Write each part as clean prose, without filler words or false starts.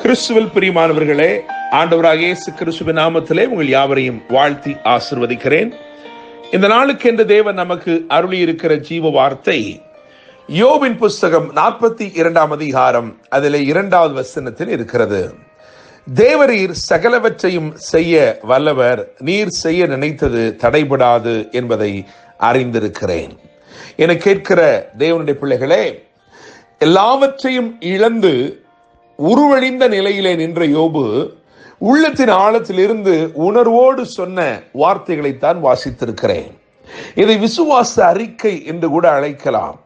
கிறிஸ்துவில் பிரியமானவர்களே, ஆண்டவராகிய இயேசு கிறிஸ்துவின் நாமத்திலே உங்கள் யாவரையும் வாழ்த்தி ஆசீர்வதிக்கிறேன். இந்த நாளுக்கு என்று தேவன் நமக்கு அருளி இருக்கிற ஜீவ வார்த்தை யோபின் புஸ்தகம் 42 அதிகாரம் அதிலே 2வது வசனத்தில் இருக்கிறது. தேவரீர் சகலவற்றையும் செய்ய வல்லவர், நீர் செய்ய நினைத்தது தடைபடாது என்பதை அறிந்திருக்கிறேன். என கேட்கிற தேவனுடைய பிள்ளைகளே, எல்லாவற்றையும் இழந்து உருவழிந்த நிலையிலே நின்ற யோபு உள்ளத்தின் ஆழத்திலிருந்து உணர்வோடு சொன்ன வார்த்தைகளைத்தான் வாசித்திருக்கிறேன். இதை விசுவாச அறிக்கை என்று கூட அழைக்கலாம்.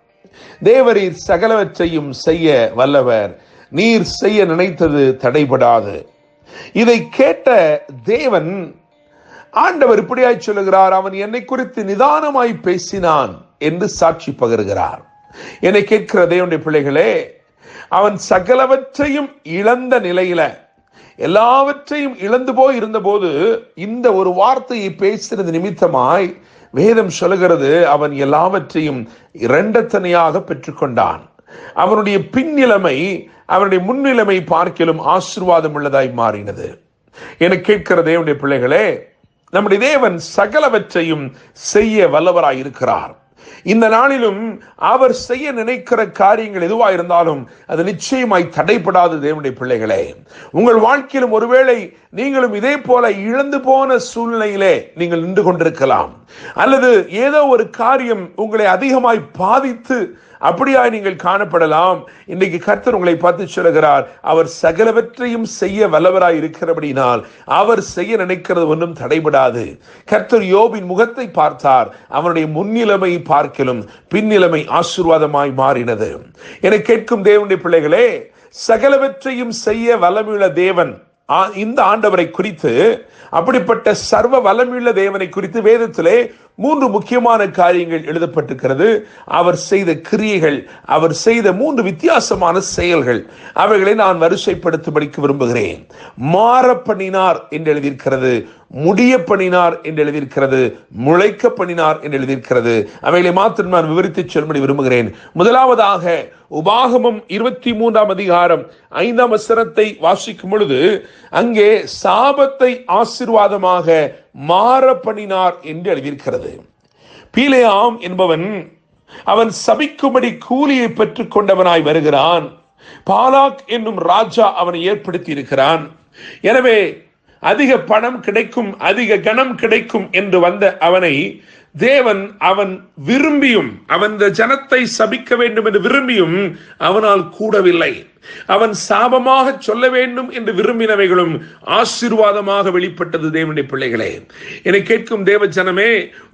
தேவரீர் சகலவற்றையும் செய்ய வல்லவர், நீர் செய்ய நினைத்தது தடைபடாது. இதை கேட்ட தேவன் ஆண்டவர் இப்படியாய் சொல்லுகிறார், அவன் என்னை குறித்து நிதானமாய் பேசினான் என்று சாட்சி பகருகிறார். என்னை கேட்கிற தேவனுடைய பிள்ளைகளே, அவன் சகலவற்றையும் இழந்த நிலையில, எல்லாவற்றையும் இழந்து போய் இருந்த போது இந்த ஒரு வார்த்தையை பேசுறது நிமித்தமாய் வேதம் சொல்லுகிறது, அவன் எல்லாவற்றையும் இரண்டத்தனையாக பெற்றுக்கொண்டான். அவனுடைய பின்னிலைமை அவனுடைய முன்னிலைமை பார்க்கிலும் ஆசீர்வாதம் உள்ளதாய் மாறினது. என கேட்கிற தேவனுடைய பிள்ளைகளே, நம்முடைய தேவன் சகலவற்றையும் செய்ய வல்லவராய் இருக்கிறார். இந்த நாளிலும் அவர் செய்ய நினைக்கிற காரியங்கள் எதுவாக இருந்தாலும் அது நிச்சயமாய் தடைபடாது. தேவனுடைய பிள்ளைகளே, உங்கள் வாழ்க்கையிலும் ஒருவேளை நீங்களும் இதே போல இழந்து போன சூழ்நிலையிலே நீங்கள் நின்று கொண்டிருக்கலாம், அல்லது ஏதோ ஒரு காரியம் உங்களை அதிகமாய் பாதித்து அப்படியாய் நீங்கள் காணப்படலாம். இன்றைக்கு கர்த்தர் உங்களை பார்த்து சொல்லுகிறார், அவர் சகலவற்றையும் செய்ய வல்லவராய் இருக்கிறபடினால் அவர் செய்ய நினைக்கிறது ஒன்றும் தடைபடாது. கர்த்தர் யோபின் முகத்தை பார்த்தார், அவனுடைய முன்னிலைமை பார்க்கிலும் பின்னிலைமை ஆசீர்வாதமாய் மாறினது. என கேட்கும் தேவனுடைய பிள்ளைகளே, சகலவற்றையும் செய்ய வல்லமையுள்ள தேவன் இந்த ஆண்டவரை குறித்து, அப்படிப்பட்ட சர்வ வல்லமையுள்ள தேவனை குறித்து வேதத்திலே 3 முக்கியமான காரியங்கள் எழுதப்பட்டிருக்கிறது. அவர் செய்த கிரியைகள், அவர் செய்த 3 வித்தியாசமான செயல்கள், அவைகளை நான் வரிசைப்படுத்தும்படிக்கு விரும்புகிறேன். மாற பண்ணினார் என்று எழுதியிருக்கிறது, முடிய பண்ணினார் என்று எழுதியிருக்கிறது, முளைக்க பண்ணினார் என்று எழுதியிருக்கிறது. அவைகளை மாத்திரம் நான் விவரித்து சொல்லும்படி விரும்புகிறேன். முதலாவதாக உபாகமம் 23 அதிகாரம் 5ஆம் வசனத்தை வாசிக்கும் பொழுது அங்கே சாபத்தை ஆசீர்வாதமாக மாற பண்ணினார் என்று எழுதியிருக்கிறது. பீலேயாம் என்பவன் அவன் சபிக்கும்படி கூலியை பெற்றுக் கொண்டவனாய் வருகிறான். பாலாக் என்னும் ராஜா அவனை ஏற்படுத்தி இருக்கிறான். எனவே அதிக பணம் கிடைக்கும், அதிக கனம் கிடைக்கும் என்று வந்த அவனை தேவன் அவன் விரும்பியும், அவன் இந்த ஜனத்தை சபிக்க வேண்டும் என்று விரும்பியும் அவனால் கூடவில்லை. அவன் சாபமாக சொல்ல வேண்டும் என்று விரும்பினவைகளும் ஆசீர்வாதமாக வெளிப்பட்டது. தேவனுடைய பிள்ளைகளே, என்னை கேட்கும் தேவ ஜனமே,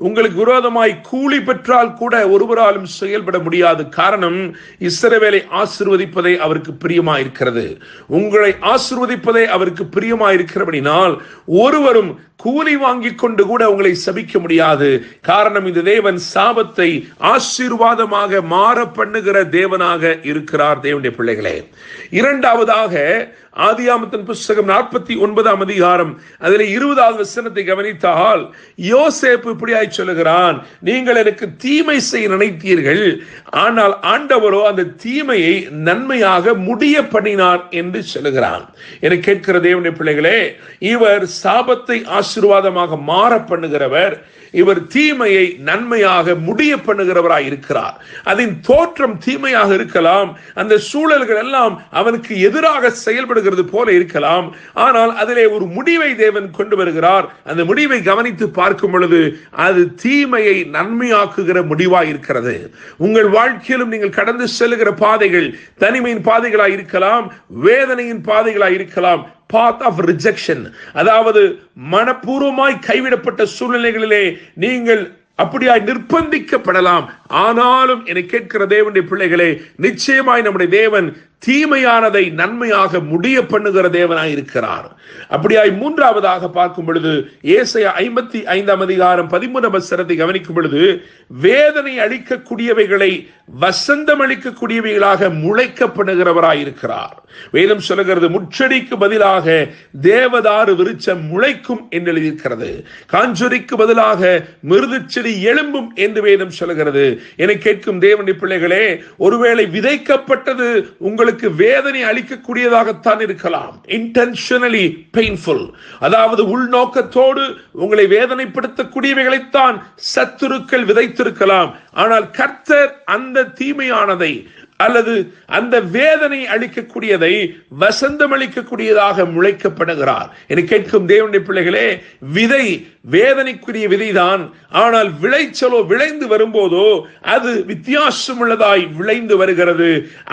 உங்களுக்கு விரோதமாய் கூலி பெற்றால் கூட ஒருவராலும் செயல்பட முடியாது. காரணம், இஸ்ரவேலை ஆசீர்வதிப்பதே அவருக்கு பிரியமாயிருக்கிறது. உங்களை ஆசீர்வதிப்பதே அவருக்கு பிரியமாயிருக்கிறபடினால் ஒருவரும் கூலி வாங்கி கொண்டு கூட உங்களை சபிக்க முடியாது. காரணம், இந்த தேவன் சாபத்தை ஆசீர்வாதமாக மாற பண்ணுகிற தேவனாக இருக்கிறார். தேவனுடைய பிள்ளைகளே, இரண்டாவதாக ஆதியாகமத்தின் புஸ்தகம் 49 அதிகாரம் அதில் 20வது வசனத்தை கவனித்தால் யோசேப்பு இப்படியாய் சொல்லுகிறான், நீங்கள் எனக்கு தீமை செய்ய நினைத்தீர்கள், ஆனால் ஆண்டவரோ அந்த தீமையை நன்மையாக முடிய பண்ணினார் என்று சொல்லுகிறான். என கேட்கிற தேவனுடைய பிள்ளைகளே, இவர் சாபத்தை ஆசீர்வாதமாக மாற பண்ணுகிறவர், இவர் தீமையை நன்மையாக முடிய பண்ணுகிறவராய் இருக்கிறார். அதன் தோற்றம் தீமையாக இருக்கலாம், அந்த சூழல்கள் எல்லாம் அவனுக்கு எதிராக செயல்படுகிறது போல இருக்கலாம், ஆனால் அதிலே ஒரு முடிவை தேவன் கொண்டு வருகிறார். அந்த முடிவை கவனித்து பார்க்கும் பொழுது அது தீமையை நன்மையாக்குகிற முடிவாய் இருக்கிறது. உங்கள் வாழ்க்கையிலும் நீங்கள் கடந்து செல்லுகிற பாதைகள் தனிமையின் பாதைகளாய் இருக்கலாம், வேதனையின் பாதைகளாய் இருக்கலாம், path of rejection, அதாவது மனப்பூர்வமாய் கைவிடப்பட்ட சூழ்நிலைகளிலே நீங்கள் அப்படியாய் நிர்பந்திக்கப்படலாம். ஆனாலும் என்னை கேட்கிற தேவனுடைய பிள்ளைகளே, நிச்சயமாய் நம்முடைய தேவன் தீமையானதை நன்மையாக முடிய பண்ணுகிற தேவனாய் இருக்கிறார். அப்படியாய் மூன்றாவதாக பார்க்கும் பொழுது ஏசாயா 55 அதிகாரம் 13 வசனத்தை கவனிக்கும் பொழுது வேதனை அளிக்கக்கூடியவைகளை வசந்தம் அளிக்கக்கூடியவைகளாக முளைக்கப்படுகிறவராய் இருக்கிறார். வேதம் சொல்லுகிறது, முச்செடிக்கு பதிலாக தேவதாரு விருட்சம் முளைக்கும் என்று எழுதியிருக்கிறது, காஞ்சொரிக்கு பதிலாக மிருது செடி எழும்பும் என்று வேதம் சொல்லுகிறது. என்னை கேட்கும் தேவனுடைய பிள்ளைகளே, ஒருவேளை விதைக்கப்பட்டது உங்களுக்கு வேதனை அளிக்கக்கூடியதாகத்தான் இருக்கலாம். இன்டென்ஷனலி பெயின்ஃபுல், அதாவது உள்நோக்கத்தோடு உங்களை வேதனைப்படுத்தக்கூடியவைகளைத்தான் சத்துருக்கள் விதைத்திருக்கலாம். ஆனால் கர்த்தர் அந்த தீமையானதை அல்லது அந்த வேதனை அளிக்கக்கூடியதை வசந்தம் அளிக்கக்கூடியதாக முளைக்கப்படுகிறார். என கேட்கும் தேவனுடைய பிள்ளைகளே, விதை வேதனைக்குரிய விதைதான். ஆனால் விளைச்சலோ, விளைந்து வரும்போதோ அது வித்தியாசம் உள்ளதாய் விளைந்து வருகிறது.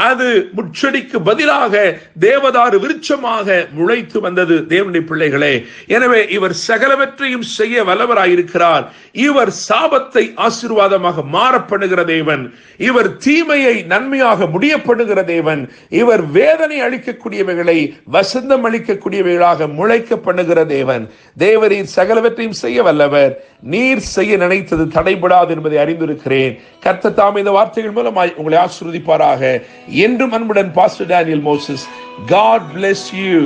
அது முச்செடிக்கு பதிலாக தேவதாரு விருட்சமாக முளைத்து வந்தது. தேவனுடைய பிள்ளைகளே, எனவே இவர் சகலவற்றையும் செய்ய வல்லவராயிருக்கிறார். இவர் சாபத்தை ஆசீர்வாதமாக மாறப்படுகிற தேவன். இவர் தீமையை நன்மையாக முடியப்படுகிற தேவன். இவர் வேதனை அளிக்கக்கூடியவைகளை வசந்தம் அளிக்கக்கூடியவைகளாக முளைக்கப்படுகிற தேவன். தேவரீர் சகலவற்றையும் செய்ய வல்லவர். நீர் செய்ய நினைத்தது தடைபடாது என்பதை அறிந்திருக்கிறேன். கர்த்தர் தாமே இந்த வார்த்தைகள் மூலமாய் உங்களை ஆசீர்வதிப்பாராக. என்றும் அன்புடன் pastor Daniel Moses. God bless you.